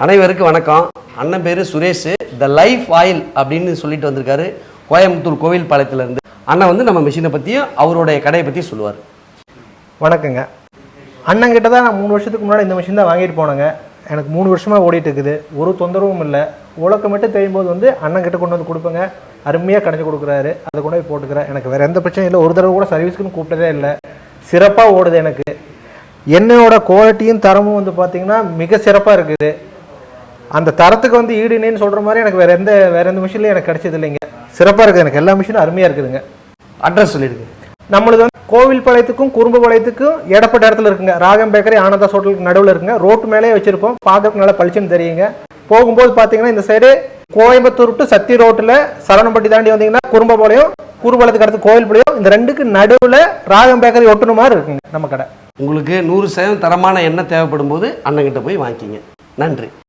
அனைவருக்கும் வணக்கம். அண்ணன் பேர் சுரேஷ். த லைஃப் ஆயில் அப்படின்னு சொல்லிட்டு வந்திருக்காரு கோயம்புத்தூர் கோவில் பாளையத்திலேருந்து. அண்ணன் வந்து நம்ம மிஷினை பற்றியும் அவருடைய கடையை பற்றி சொல்லுவார். வணக்கங்க. அண்ணங்கிட்ட தான் நான் 3 வருஷத்துக்கு முன்னாடி இந்த மிஷின் தான் வாங்கிட்டு போனேங்க. எனக்கு 3 வருஷமாக ஓடிட்டு இருக்குது. ஒரு தொந்தரவும் இல்லை. உலக்க மட்டும் தெரியும் போது வந்து அண்ணங்கிட்ட கொண்டு வந்து கொடுப்பேங்க. அருமையாக கடைஞ்சி கொடுக்குறாரு. அதை கொண்டு போய் போட்டுக்கிறேன். எனக்கு வேறு எந்த பிரச்சனையும் இல்லை. ஒரு தடவை கூட சர்வீஸ்க்குன்னு கூப்பிட்டதே இல்லை. சிறப்பாக ஓடுது. எனக்கு என்னோட குவாலிட்டியும் தரமும் வந்து பார்த்திங்கன்னா மிக சிறப்பாக இருக்குது. அந்த தரத்துக்கு வந்து ஈடுனேன்னு சொல்கிற மாதிரி எனக்கு வேறு எந்த மிஷின்லையும் எனக்கு கிடைச்சது இல்லைங்க. சிறப்பாக இருக்குது. எனக்கு எல்லா மிஷினும் அருமையாக இருக்குதுங்க. அட்ரஸ் சொல்லிடுங்க. நம்மளுக்கு வந்து கோவில் பாளையத்துக்கும் குறும்பு பாளையத்துக்கும் இடப்பட்ட இடத்துல இருக்குங்க. ராகம் பேக்கரி ஆனந்தா ஹோட்டலுக்கு நடுவில் இருக்குங்க. ரோட்டு மேலே வச்சுருப்போம். பார்க்கறதுக்கு நல்லா பளிச்சுன்னு தெரியுங்க. போகும்போது பார்த்தீங்கன்னா இந்த சைடு கோயம்புத்தூர் டு சத்தி ரோட்டில் சரவணம்பட்டி தாண்டி வந்தீங்கன்னா குறும்பபாளையம், குறுபாளையத்துக்கு அடுத்து கோவில் பாளையம், இந்த ரெண்டுக்கு நடுவில் ராகம் பேக்கரி ஒட்டுன மாதிரி இருக்குங்க நம்ம கடை. உங்களுக்கு 100% தரமான எண்ணெய் தேவைப்படும் போது அண்ணங்கிட்ட போய் வாங்கிக்கிங்க. நன்றி.